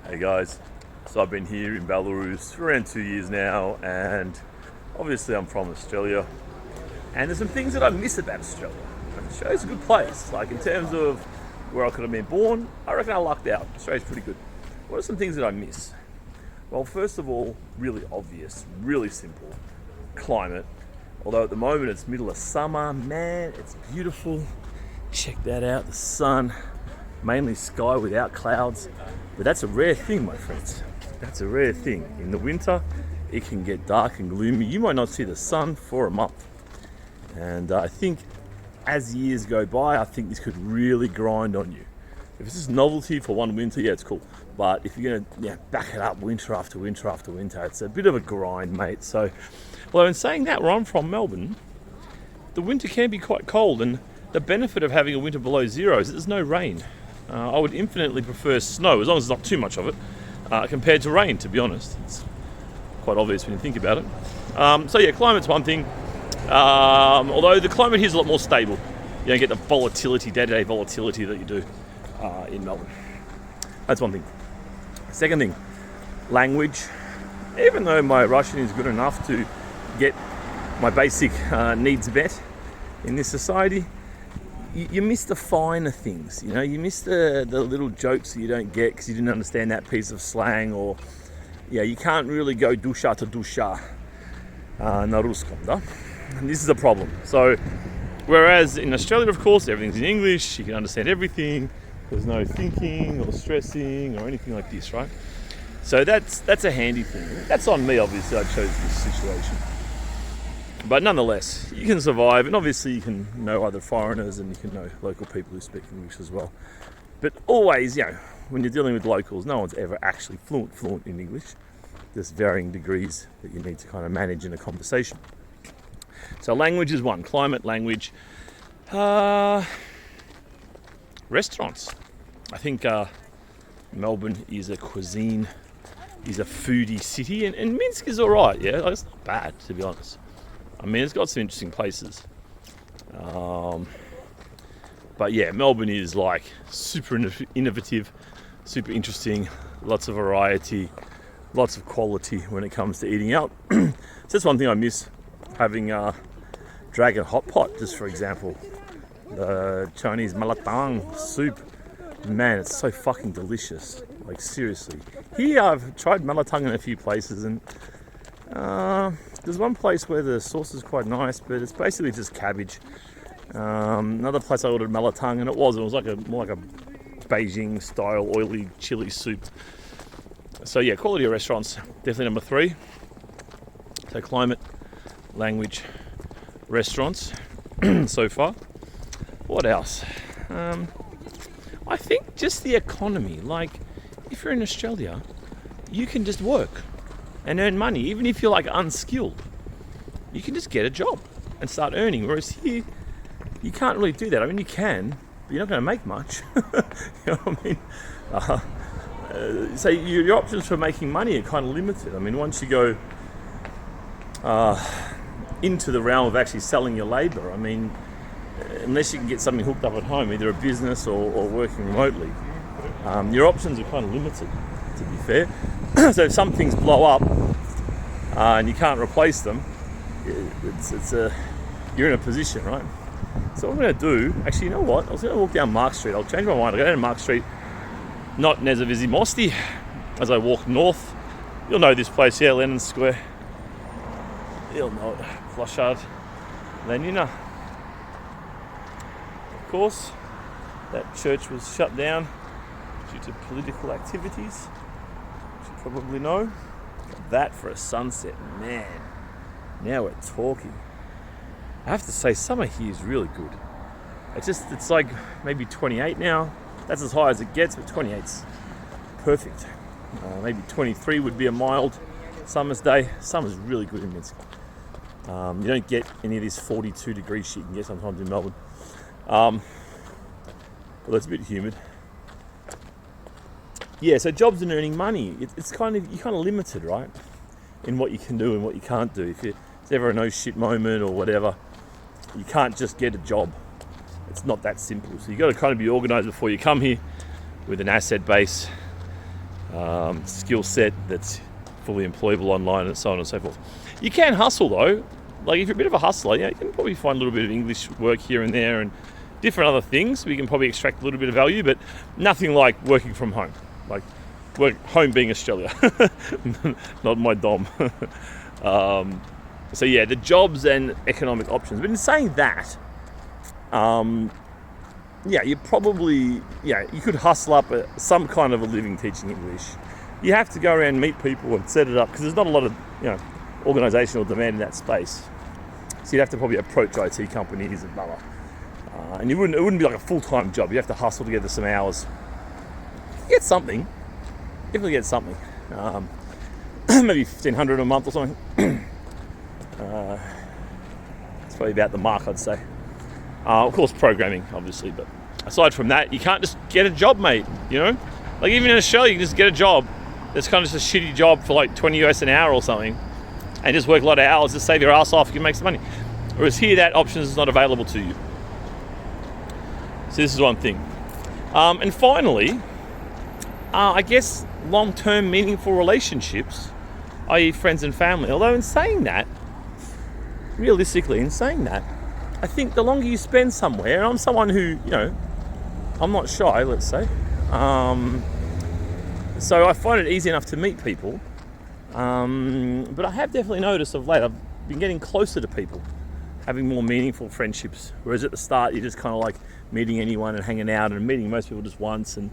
Hey guys, so I've been here in Belarus for around 2 years now, and obviously I'm from Australia, and there's some things that I miss about Australia. Australia's a good place, like in terms of where I could have been born. I reckon I lucked out. Australia's pretty good. What are some things that I miss? Well, first of all, really obvious, really simple, climate. Although at the moment it's middle of summer, man, it's beautiful. Check that out, the sun, mainly sky without clouds. But that's a rare thing, my friends. That's a rare thing. In the winter, it can get dark and gloomy. You might not see the sun for a month. And I think as years go by, I think this could really grind on you. If it's just novelty for one winter, yeah, it's cool. But if you're going to back it up winter after winter after winter, it's a bit of a grind, mate. So, well, in saying that, where I'm from, Melbourne, the winter can be quite cold. And the benefit of having a winter below zero is that there's no rain. I would infinitely prefer snow, as long as there's not too much of it, compared to rain, to be honest. It's quite obvious when you think about it. So yeah, climate's one thing. Although the climate here is a lot more stable. You don't get the volatility, day-to-day volatility that you do in Melbourne. That's one thing. Second thing, language. Even though my Russian is good enough to get my basic needs met in this society, you miss the finer things, you know. You miss the little jokes that you don't get because you didn't understand that piece of slang, or you can't really go dusha to dusha na ruskom, da? And this is a problem. So whereas in Australia, of course, everything's in English, you can understand everything, there's no thinking or stressing or anything like this, right? So that's a handy thing. That's on me, obviously. I chose this situation. But nonetheless, you can survive, and obviously you can know other foreigners and you can know local people who speak English as well. But always, when you're dealing with locals, no one's ever actually fluent in English. There's varying degrees that you need to kind of manage in a conversation. So language is one, climate, language. Restaurants. I think Melbourne is a cuisine, is a foodie city, and Minsk is all right, yeah? It's not bad, to be honest. I mean, it's got some interesting places. But yeah, Melbourne is like super innovative, super interesting, lots of variety, lots of quality when it comes to eating out. So that's one thing I miss, having Dragon Hot Pot, just for example. The Chinese malatang soup. Man, it's so fucking delicious. Like, seriously. Here I've tried malatang in a few places, and there's one place where the sauce is quite nice, but it's basically just cabbage. Another place I ordered malatang, and it was like more like a Beijing style oily chili soup. So yeah, quality of restaurants, definitely number 3. So climate, language, restaurants so far. What else? I think just the economy. Like, if you're in Australia, you can just work and earn money, even if you're like unskilled. You can just get a job and start earning. Whereas here, you can't really do that. I mean, you can, but you're not going to make much. You know what I mean? So your options for making money are kind of limited. I mean, once you go into the realm of actually selling your labour, I mean, unless you can get something hooked up at home, either a business or working remotely, your options are kind of limited, to be fair. So if some things blow up and you can't replace them, you're in a position, right? So what I'm going to do, actually, you know what? I was going to walk down Mark Street. I'll change my mind. I'll go down Mark Street, not Nezavizi Mosti, as I walk north. You'll know this place, yeah, Lenin Square. You'll know it, Ploshad Lenina. Of course, that church was shut down due to political activities, which you probably know. Got that for a sunset, man. Now we're talking. I have to say, summer here is really good. It's like maybe 28 now. That's as high as it gets, but 28's perfect. Maybe 23 would be a mild summer's day. Summer's really good in Minsk. You don't get any of this 42 degree shit you can get sometimes in Melbourne. Well, it's a bit humid. Yeah, so jobs and earning money, you're kind of limited, right, in what you can do and what you can't do. If there's ever a no shit moment or whatever, you can't just get a job. It's not that simple. So you've got to kind of be organised before you come here with an asset base, skill set that's fully employable online, and so on and so forth. You can hustle though. Like if you're a bit of a hustler, you can probably find a little bit of English work here and there and different other things. We can probably extract a little bit of value, but nothing like working from home. Like home being Australia, not my dom. So yeah, the jobs and economic options. But in saying that, you could hustle up some kind of a living teaching English. You have to go around and meet people and set it up because there's not a lot of organisational demand in that space. So you'd have to probably approach IT companies and blah blah. And it wouldn't be like a full-time job. You have to hustle together some hours. You get something. Definitely get something. Maybe $1,500 a month or something. It's probably about the mark, I'd say. Of course, programming, obviously, but aside from that, you can't just get a job, mate. Like even in Australia, you can just get a job. It's kind of just a shitty job for like 20 US an hour or something, and just work a lot of hours to save your ass off. You can make some money. Whereas here, that option is not available to you. So this is one thing. And finally, I guess long-term meaningful relationships, i.e. friends and family. Although in saying that, realistically, I think the longer you spend somewhere, and I'm someone who, I'm not shy, let's say. So I find it easy enough to meet people. But I have definitely noticed of late, I've been getting closer to people, having more meaningful friendships. Whereas at the start, you're just kind of like meeting anyone and hanging out and meeting most people just once. And,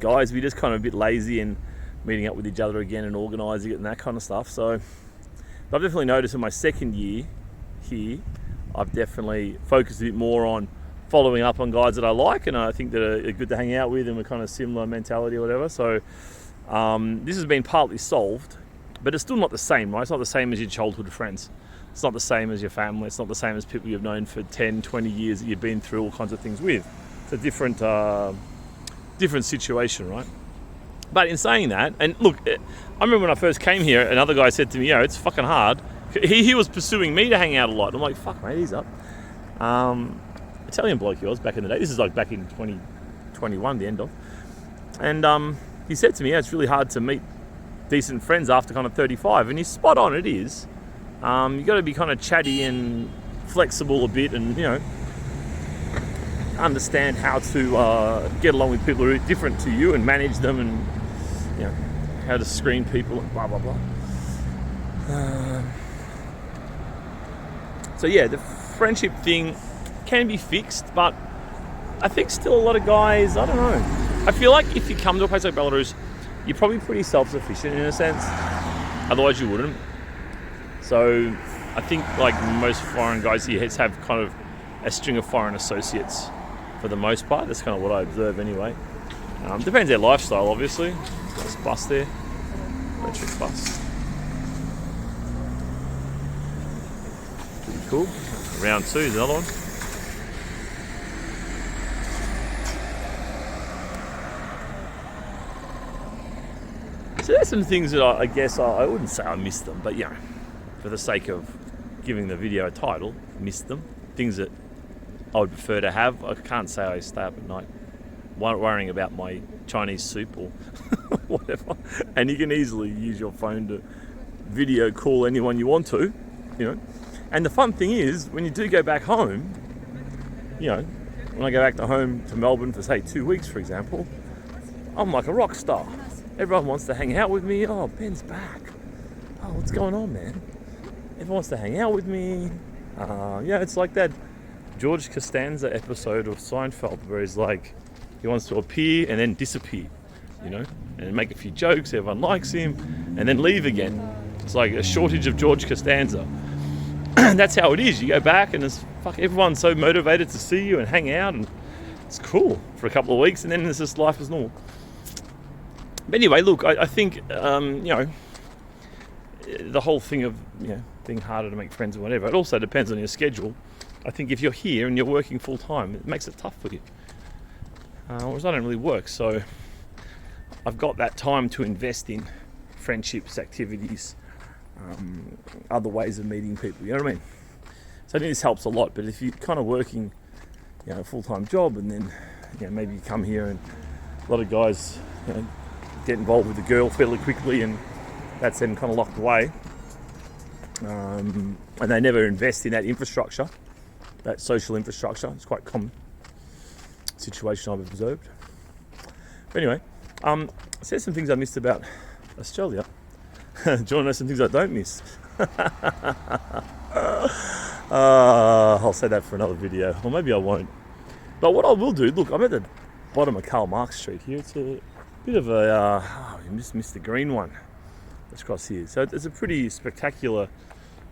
guys, we're just kind of a bit lazy and meeting up with each other again and organising it and that kind of stuff. So I've definitely noticed in my second year here, I've definitely focused a bit more on following up on guys that I like and I think that are good to hang out with and we're kind of similar mentality or whatever. So this has been partly solved, but it's still not the same, right? It's not the same as your childhood friends. It's not the same as your family. It's not the same as people you've known for 10, 20 years that you've been through all kinds of things with. It's a different situation, right? But in saying that, and look, I remember when I first came here, another guy said to me, it's fucking hard. He was pursuing me to hang out a lot. I'm like, fuck, mate, he's up. Italian bloke he was back in the day. This is like back in 2021, the end of. And he said to me, it's really hard to meet decent friends after kind of 35. And he's spot on, it is. You got to be kind of chatty and flexible a bit and, understand how to get along with people who are different to you and manage them and, how to screen people and blah, blah, blah. So yeah, the friendship thing can be fixed, but I think still a lot of guys, I don't know. I feel like if you come to a place like Belarus, you're probably pretty self-sufficient in a sense. Otherwise you wouldn't. So I think like most foreign guys here have kind of a string of foreign associates for the most part. That's kind of what I observe anyway. Depends their lifestyle, obviously. Nice bus there. Electric bus. Pretty cool. Round 2 is another one. So there's some things that I guess I wouldn't say I missed them, but for the sake of giving the video a title, missed them. Things that I would prefer to have. I can't say I stay up at night worrying about my Chinese soup or whatever. And you can easily use your phone to video call anyone you want to, And the fun thing is, when you do go back home, when I go back to Melbourne for say 2 weeks, for example, I'm like a rock star. Everyone wants to hang out with me. Oh, Ben's back. Oh, what's going on, man? Everyone wants to hang out with me. It's like that George Costanza episode of Seinfeld where he's like, he wants to appear and then disappear, and make a few jokes, everyone likes him, and then leave again. It's like a shortage of George Costanza. That's how it is. You go back and everyone's so motivated to see you and hang out, and it's cool for a couple of weeks, and then it's just life as normal. But anyway, look, I think, the whole thing of, being harder to make friends or whatever, it also depends on your schedule. I think if you're here and you're working full time, it makes it tough for you. Whereas I don't really work, so I've got that time to invest in friendships, activities, other ways of meeting people, you know what I mean? So I think this helps a lot, but if you're kind of working, a full-time job and then, maybe you come here and a lot of guys, get involved with the girl fairly quickly, and that's then kind of locked away. And they never invest in that infrastructure, that social infrastructure. It's quite a common situation I've observed. But anyway, there's some things I missed about Australia. Do you want to know some things I don't miss? I'll say that for another video, or maybe I won't. But what I will do, look, I'm at the bottom of Karl Marx Street here. It's a bit of a, you just missed the green one. Let's cross here. So it's a pretty spectacular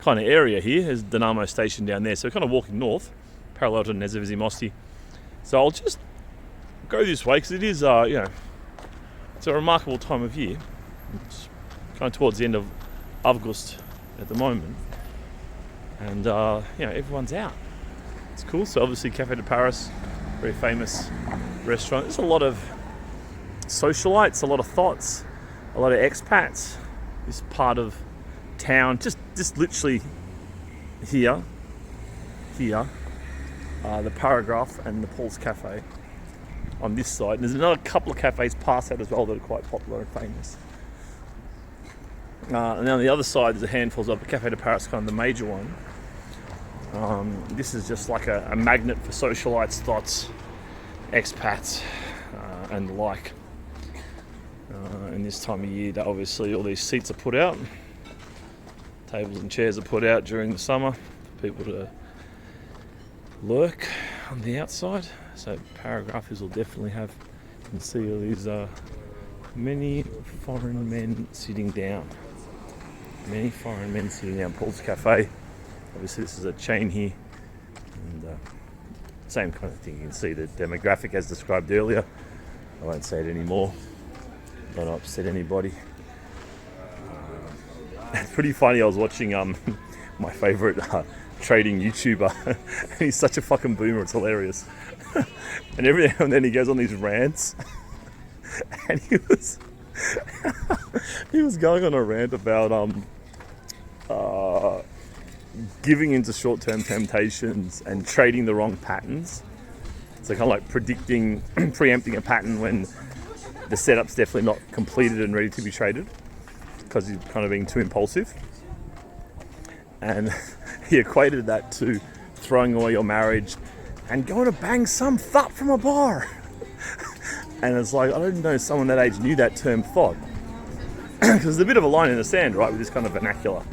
kind of area here. There's Dynamo Station down there. So kind of walking north, parallel to Nezavizi Mosti. So I'll just go this way because it is, it's a remarkable time of year. It's kind of towards the end of August at the moment. And, everyone's out. It's cool. So obviously Café de Paris, very famous restaurant. There's a lot of socialites, a lot of thoughts, a lot of expats. This part of town, just literally here, the Paragraph and the Paul's Cafe on this side. And there's another couple of cafes past that as well that are quite popular and famous. And on the other side, there's a handful of the Café de Paris, kind of the major one. This is just like a magnet for socialites, thoughts, expats, and the like. And this time of year, obviously all these seats are put out. Tables and chairs are put out during the summer for people to lurk on the outside. So paragraphers will definitely have, you can see all these many foreign men sitting down. Many foreign men sitting down. Paul's Cafe. Obviously this is a chain here. And same kind of thing. You can see the demographic as described earlier. I won't say it anymore. Don't upset anybody. It's pretty funny. I was watching my favourite trading YouTuber. And he's such a fucking boomer. It's hilarious. And every now and then he goes on these rants. And he was going on a rant about giving into short-term temptations and trading the wrong patterns. So kind of like preempting a pattern when the setup's definitely not completed and ready to be traded because you're kind of being too impulsive. And he equated that to throwing away your marriage and going to bang some thot from a bar. And it's like, I didn't know someone that age knew that term thought. Because there's a bit of a line in the sand, right, with this kind of vernacular.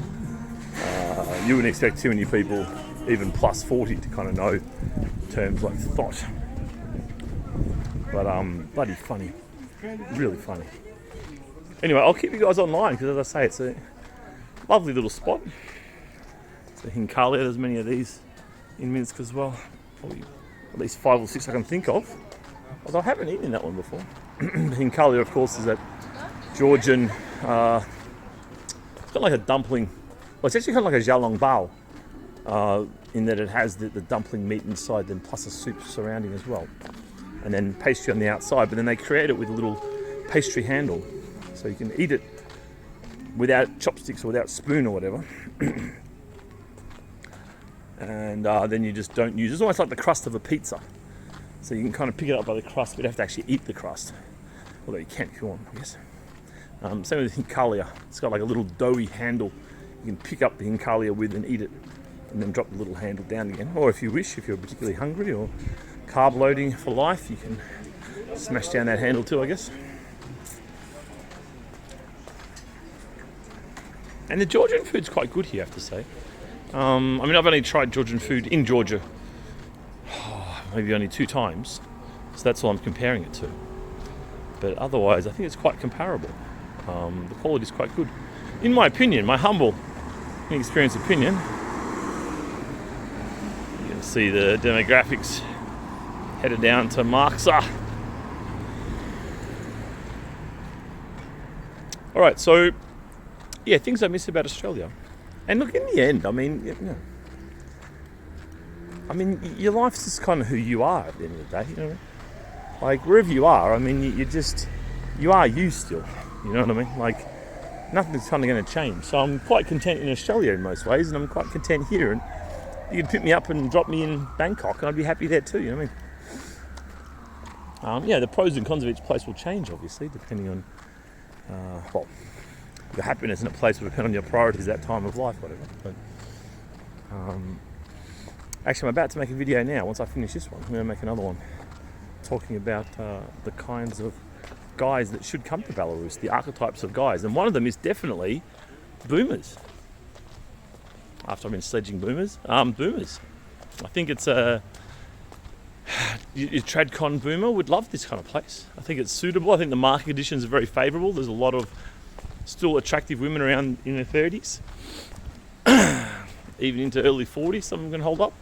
You wouldn't expect too many people, even plus 40, to kind of know terms like thought. But bloody funny. Really funny. Anyway, I'll keep you guys online because, as I say, it's a lovely little spot. It's a Hinkalia. There's many of these in Minsk as well. Probably at least 5 or 6 I can think of. Although I haven't eaten that one before. Hinkalia, of course, is that Georgian. It's kind of like a dumpling. Well, it's actually kind of like a xiaolongbao in that it has the dumpling meat inside, then plus a soup surrounding as well. And then pastry on the outside, but then they create it with a little pastry handle. So you can eat it without chopsticks or without spoon or whatever. And then you just don't use it. It's almost like the crust of a pizza. So you can kind of pick it up by the crust, but you have to actually eat the crust. Although you can if you want, I guess. Same with Hinkalia. It's got like a little doughy handle. You can pick up the Hinkalia with and eat it, and then drop the little handle down again. Or if you wish, if you're particularly hungry or carb loading for life, you can smash down that handle too, I guess. And the Georgian food's quite good here, I have to say. I've only tried Georgian food in Georgia maybe only 2 times, so that's all I'm comparing it to. But otherwise, I think it's quite comparable. The quality is quite good, in my opinion, my humble, inexperienced opinion. You can see the demographics headed down to Marxa. All right, so yeah, things I miss about Australia. And look, in the end, your life's just kind of who you are at the end of the day, you know? Like, wherever you are, you are you still, you know what I mean? Like, nothing's kind of going to change. So I'm quite content in Australia in most ways, and I'm quite content here. And you can pick me up and drop me in Bangkok, and I'd be happy there too, you know what I mean? The pros and cons of each place will change, obviously, depending on well, your happiness in a place will depend on your priorities at that time of life, whatever. But actually, I'm about to make a video now. Once I finish this one, I'm going to make another one talking about the kinds of guys that should come to Belarus, the archetypes of guys. And one of them is definitely boomers. After I've been sledging boomers. Boomers. I think it's your TradCon boomer would love this kind of place. I think it's suitable. I think the market conditions are very favourable. There's a lot of still attractive women around in their 30s, even into early 40s. Some of them can hold up.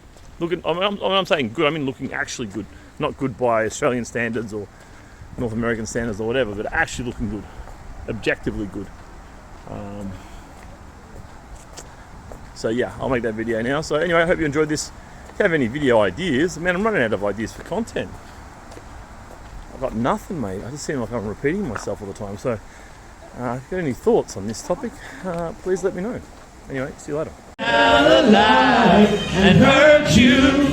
I'm saying good. I mean looking actually good, not good by Australian standards or North American standards or whatever, but actually looking good, objectively good. So yeah, I'll make that video now. So anyway, I hope you enjoyed this. If you have any video ideas, man, I'm running out of ideas for content. I've got nothing, mate. I just seem like I'm repeating myself all the time. So if you've got any thoughts on this topic, please let me know. Anyway, see you later. Alive and hurt you.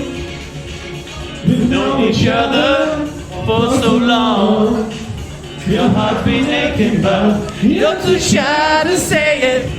We've known each other for so long. Your heart's been aching, but you're too shy to say it.